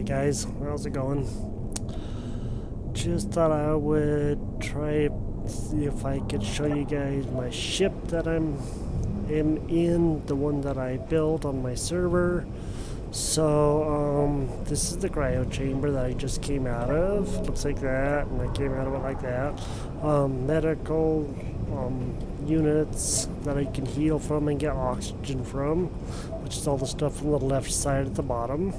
Guys, how's it going? Just thought I would try see if I could show you guys my ship that am in, the one that I built on my server. So this is the cryo chamber that I just came out of. Looks like that, and I came out of it like that. Medical units that I can heal from and get oxygen from, which is all the stuff on the left side at the bottom.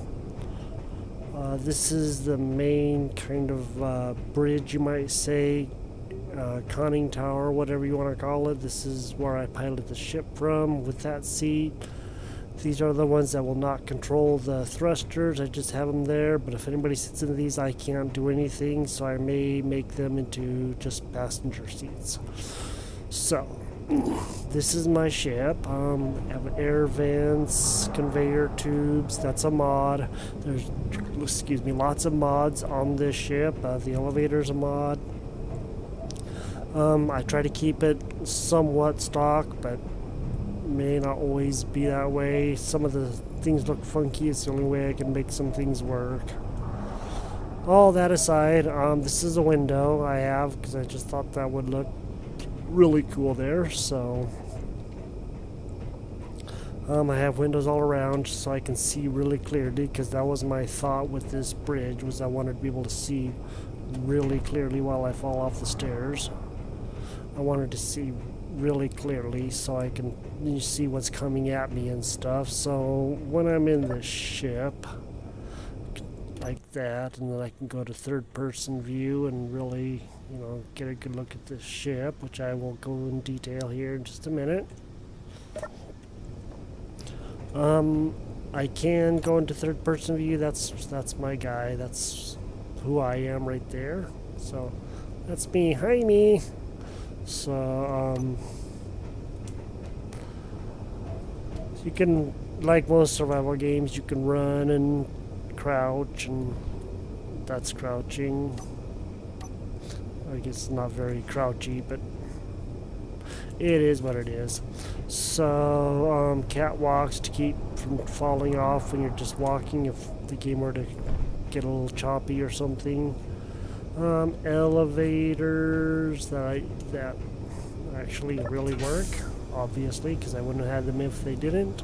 This is the main kind of bridge, you might say, conning tower, whatever you want to call it. This is where I pilot the ship from with that seat. These are the ones that will not control the thrusters. I just have them there, but if anybody sits in these, I can't do anything, so I may make them into just passenger seats. So, this is my ship. I have air vents, conveyor tubes. That's a mod. There's, lots of mods on this ship. The elevator's a mod. I try to keep it somewhat stock, but may not always be that way. Some of the things look funky. It's the only way I can make some things work. All that aside, this is a window I have because I just thought that would look really cool there. So I have windows all around so I can see really clearly, because that was my thought with this bridge, was I wanted to be able to see really clearly while I fall off the stairs. I wanted to see really clearly so I can see what's coming at me and stuff. So when I'm in the ship like that, and then I can go to third person view and really, get a good look at this ship, which I will go in detail here in just a minute. I can go into third person view. That's my guy. That's who I am right there. So that's me. Hi, me. So you can, like most survival games, you can run and crouch, and that's crouching. I guess it's not very crouchy, but it is what it is. So catwalks to keep from falling off when you're just walking if the game were to get a little choppy or something. Elevators that actually really work, obviously, because I wouldn't have had them if they didn't.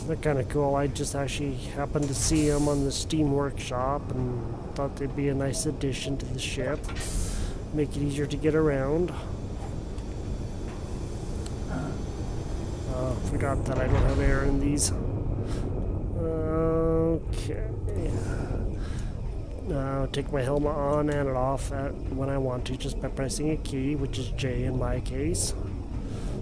They're kind of cool. I just actually happened to see them on the Steam Workshop and thought they'd be a nice addition to the ship. Make it easier to get around. Forgot that I don't have air in these. Okay. Take my helmet on and it off when I want to, just by pressing a key, which is J in my case.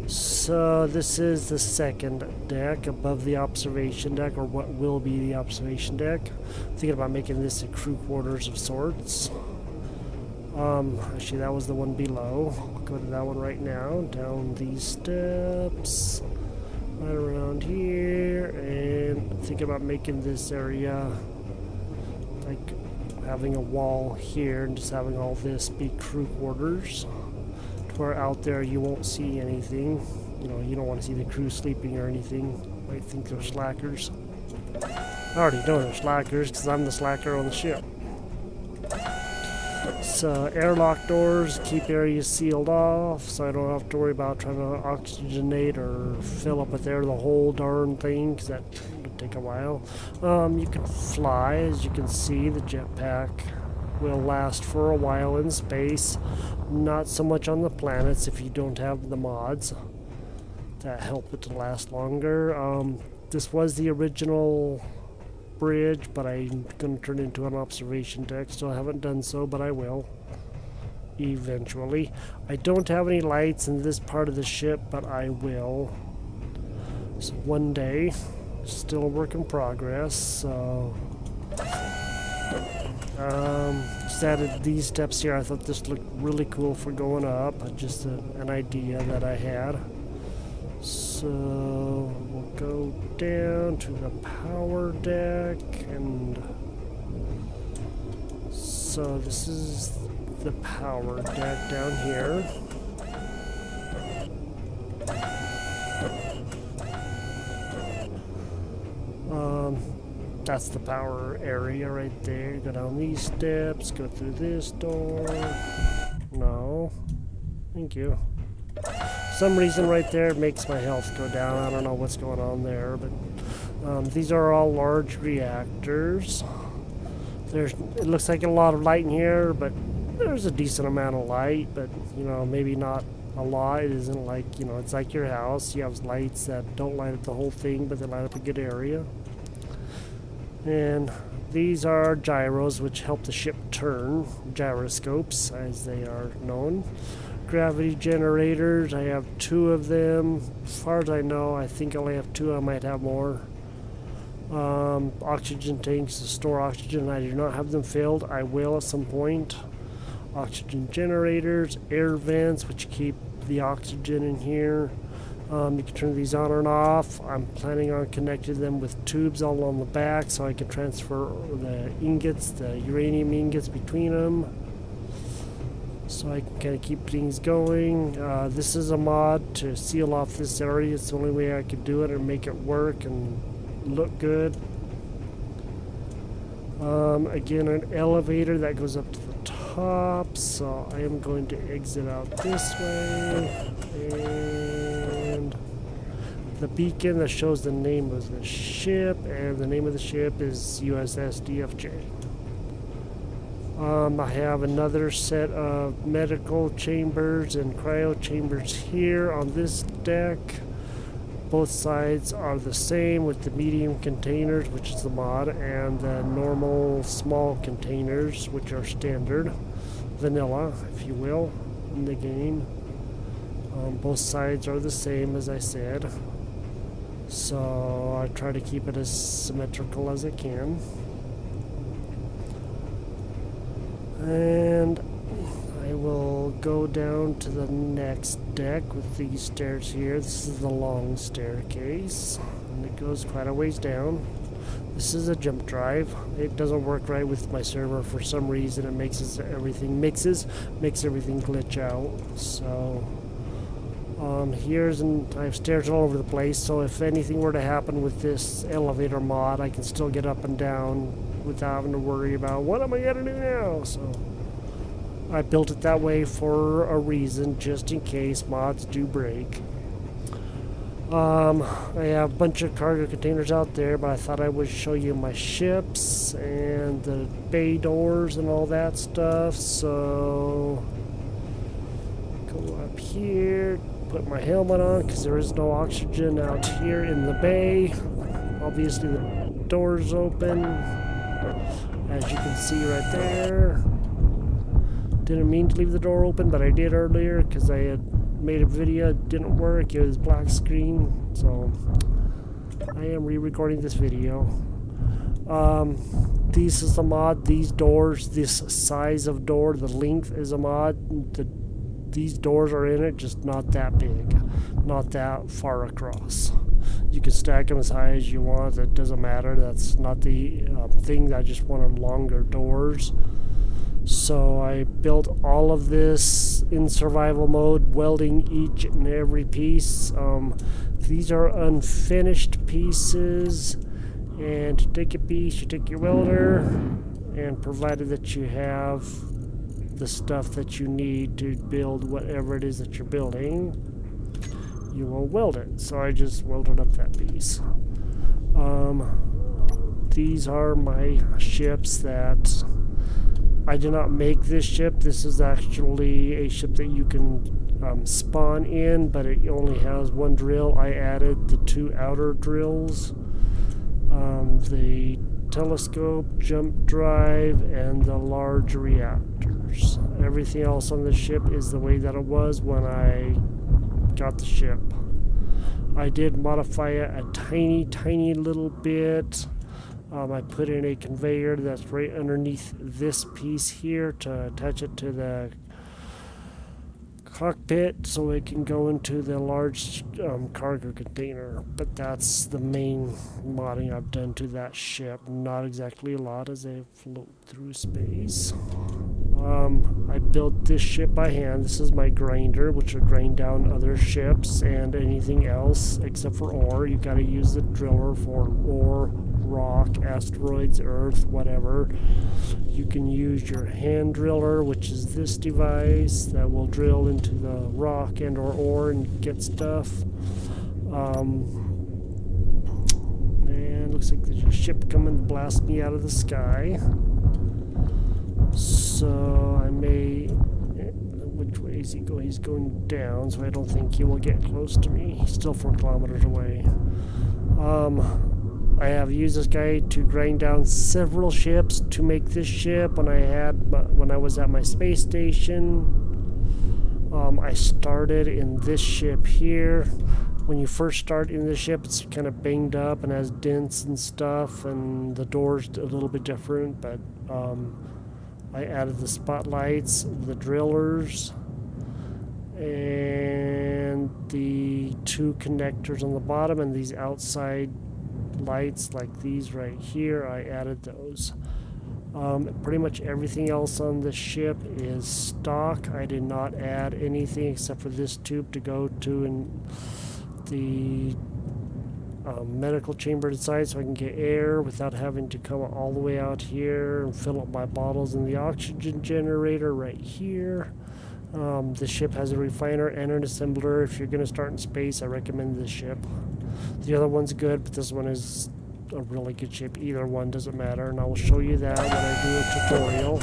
So this is the second deck above the observation deck, or what will be the observation deck. I'm thinking about making this a crew quarters of sorts. Actually, that was the one below. I'll go to that one right now. Down these steps, right around here, and thinking about making this area like having a wall here and just having all this be crew quarters, to where out there you won't see anything. You don't want to see the crew sleeping or anything. You might think they're slackers. I already know they're slackers because I'm the slacker on the ship. So airlock doors keep areas sealed off, so I don't have to worry about trying to oxygenate or fill up with air the whole darn thing, because that would take a while. You can fly, as you can see. The jetpack will last for a while in space. Not so much on the planets if you don't have the mods that help it to last longer. This was the original bridge, but I'm going to turn it into an observation deck. Still haven't done so, but I will eventually. I don't have any lights in this part of the ship, but I will. So one day. Still a work in progress. So just added these steps here. I thought this looked really cool for going up. Just an idea that I had. So we'll go down to the power deck, and so this is the power deck down here. that's the power area right there. Go down these steps, go through this door. No. Thank you. Some reason right there makes my health go down. I don't know what's going on there, but these are all large reactors. It looks like a lot of light in here, but there's a decent amount of light, but you know, maybe not a lot. It isn't like, you know, it's like your house. You have lights that don't light up the whole thing, but they light up a good area. And these are gyros, which help the ship turn. Gyroscopes, as they are known. Gravity generators, I have 2 of them. As far as I know, I think I only have 2. I might have more. Oxygen tanks to store oxygen. I do not have them filled. I will at some point. Oxygen generators, air vents, which keep the oxygen in here. You can turn these on and off. I'm planning on connecting them with tubes all along the back so I can transfer the ingots, the uranium ingots between them. So I can kind of keep things going. This is a mod to seal off this area. It's the only way I could do it and make it work and look good. Again, an elevator that goes up to the top. So I am going to exit out this way. And the beacon that shows the name of the ship, and the name of the ship is USS DFJ. I have another set of medical chambers and cryo chambers here on this deck. Both sides are the same with the medium containers, which is the mod, and the normal small containers, which are standard. Vanilla, if you will, in the game. Both sides are the same, as I said. So I try to keep it as symmetrical as I can. And I will go down to the next deck with these stairs here. This is the long staircase, and it goes quite a ways down. This is a jump drive. It doesn't work right with my server for some reason. It makes everything glitch out. So I have stairs all over the place. So if anything were to happen with this elevator mod, I can still get up and down without having to worry about what am I gonna do now. So I built it that way for a reason, just in case mods do break. I have a bunch of cargo containers out there, but I thought I would show you my ships and the bay doors and all that stuff. So go up here, put my helmet on because there is no oxygen out here in the bay. Obviously the door's open, as you can see right there. Didn't mean to leave the door open, but I did earlier because I had made a video. It didn't work. It was black screen. So I am re-recording this video. This is a mod. These doors, this size of door, the length is a mod. These doors are in it, just not that big, not that far across. You can stack them as high as you want. It doesn't matter. That's not the thing. I just wanted longer doors. So I built all of this in survival mode, welding each and every piece. These are unfinished pieces, and to take a piece, you take your welder, and provided that you have the stuff that you need to build whatever it is that you're building, you will weld it. So I just welded up that piece. These are my ships that I did not make this ship. This is actually a ship that you can spawn in, but it only has one drill. I added the 2 outer drills, the telescope, jump drive, and the large reactors. Everything else on the ship is the way that it was when I got the ship. I did modify it a tiny little bit. I put in a conveyor that's right underneath this piece here to attach it to the cockpit so it can go into the large cargo container. But that's the main modding I've done to that ship. Not exactly a lot as they float through space. I built this ship by hand. This is my grinder, which will grind down other ships and anything else except for ore. You gotta use the driller for ore, rock, asteroids, Earth, whatever. You can use your hand driller, which is this device that will drill into the rock and or ore and get stuff. And looks like there's a ship coming to blast me out of the sky. So I may... Which way is he going? He's going down, so I don't think he will get close to me. He's still 4 kilometers away. I have used this guy to grind down several ships to make this ship. When I was at my space station, I started in this ship here. When you first start in this ship, it's kind of banged up and has dents and stuff, and the door's a little bit different, but I added the spotlights, the drillers, and the 2 connectors on the bottom, and these outside lights like these right here. I added those. Pretty much everything else on the ship is stock. I did not add anything except for this tube to go to the medical chamber inside, so I can get air without having to come all the way out here and fill up my bottles in the oxygen generator right here. The ship has a refiner and an assembler. If you're going to start in space, I recommend this ship. The other one's good, but this one is a really good ship. Either one doesn't matter, and I will show you that when I do a tutorial.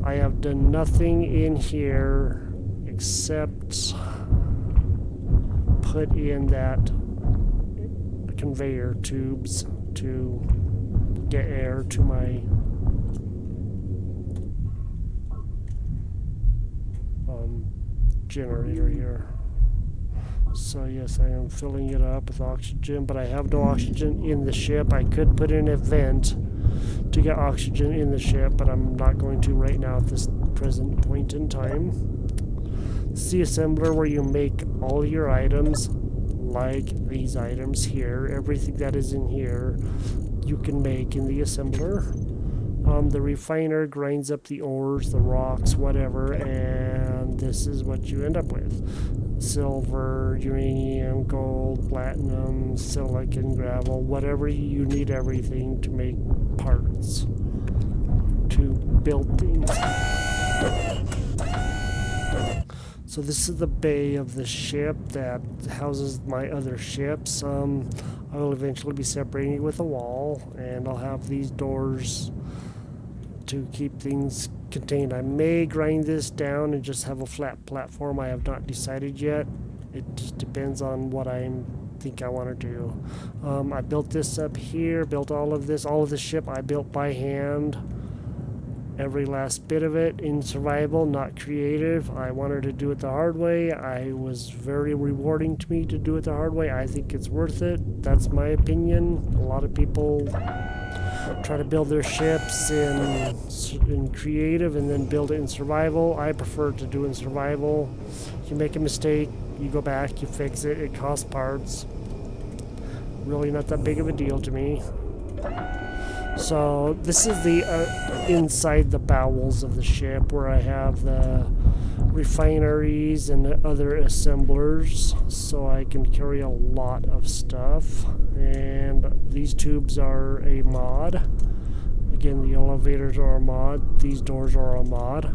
I have done nothing in here except put in that conveyor tubes to get air to my generator here. So yes, I am filling it up with oxygen, but I have no oxygen in the ship. I could put in a vent to get oxygen in the ship, but I'm not going to right now at this present point in time. It's the assembler where you make all your items, like these items here. Everything that is in here you can make in the assembler. The refiner grinds up the ores, the rocks, whatever, and this is what you end up with. Silver, uranium, gold, platinum, silicon, gravel, whatever you need, everything to make parts, to build things. So this is the bay of the ship that houses my other ships. I will eventually be separating it with a wall, and I'll have these doors to keep things contained. I may grind this down and just have a flat platform. I have not decided yet. It just depends on what I think I want to do. I built this up here, built all of the ship I built by hand. Every last bit of it in survival, not creative. I wanted to do it the hard way. It was very rewarding to me to do it the hard way. I think it's worth it. That's my opinion. A lot of people try to build their ships in creative and then build it in survival. I prefer to do in survival. You make a mistake, you go back, you fix it. It costs parts. Really not that big of a deal to me. So this is the inside the bowels of the ship, where I have the refineries and the other assemblers, so I can carry a lot of stuff. And these tubes are a mod. Again, the elevators are a mod. These doors are a mod,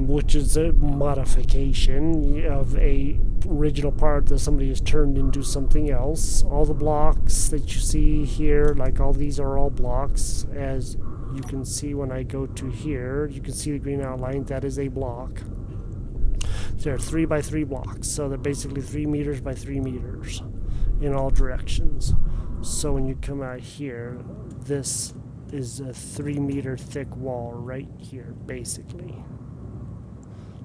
which is a modification of a original part that somebody has turned into something else. All the blocks that you see here, like all these are all blocks. As you can see when I go to here, you can see the green outline. That is a block. They're 3 by 3 blocks, so they're basically 3 meters by 3 meters in all directions. So when you come out here, this is a 3 meter thick wall right here, basically.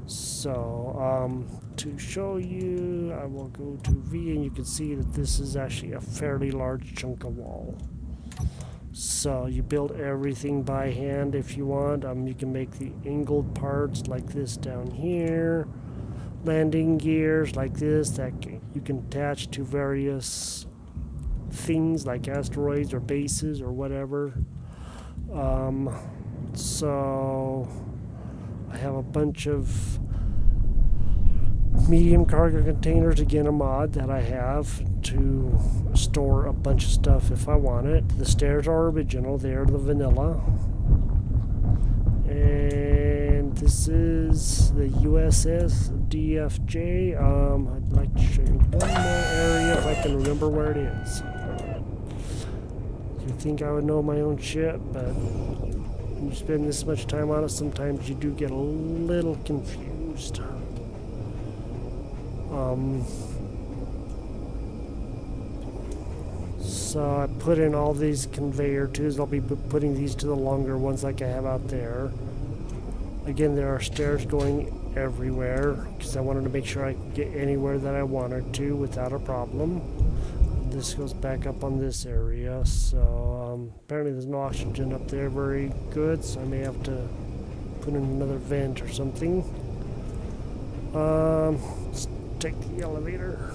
So to show you, I will go to V, and you can see that this is actually a fairly large chunk of wall. So you build everything by hand if you want. You can make the angled parts like this down here, landing gears like this that you can attach to various things like asteroids or bases or whatever. So I have a bunch of medium cargo containers, again a mod that I have to store a bunch of stuff if I want it. The stairs are original, they're the vanilla. And this is the USS DFJ. I'd like to show you one more area if I can remember where it is. You think I would know my own shit, but when you spend this much time on it, sometimes you do get a little confused. So I put in all these conveyor tubes. I'll be putting these to the longer ones like I have out there. Again, there are stairs going everywhere because I wanted to make sure I could get anywhere that I wanted to without a problem. This goes back up on this area, so apparently there's no oxygen up there very good, so I may have to put in another vent or something. Let's take the elevator.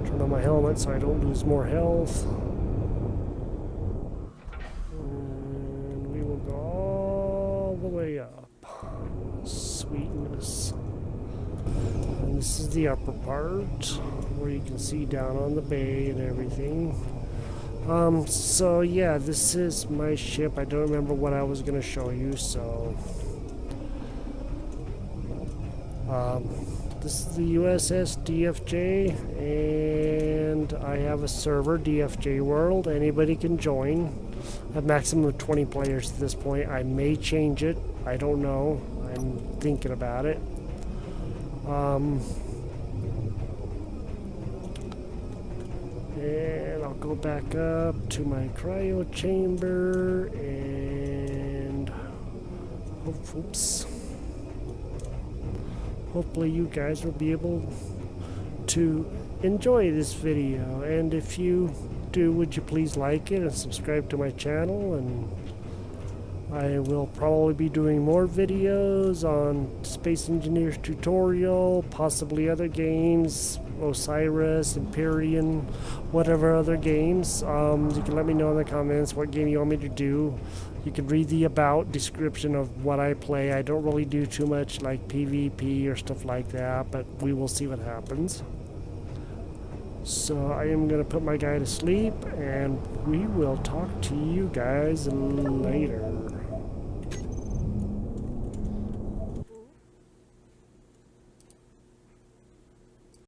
Turn on my helmet so I don't lose more health. And we will go all the way up. Sweetness. And this is the upper part where you can see down on the bay and everything. So yeah, this is my ship. I don't remember what I was going to show you, so this is the USS DFJ, and I have a server, DFJ World. Anybody can join. I have maximum of 20 players at this point. I may change it. I don't know. I'm thinking about it. And I'll go back up to my cryo chamber and oops. Hopefully you guys will be able to enjoy this video, and if you do, would you please like it and subscribe to my channel, and I will probably be doing more videos on Space Engineers tutorial, possibly other games, Osiris, Empyrean, whatever other games. You can let me know in the comments what game you want me to do. You can read the about description of what I play. I don't really do too much like PvP or stuff like that, but we will see what happens. So I am going to put my guy to sleep, and we will talk to you guys later.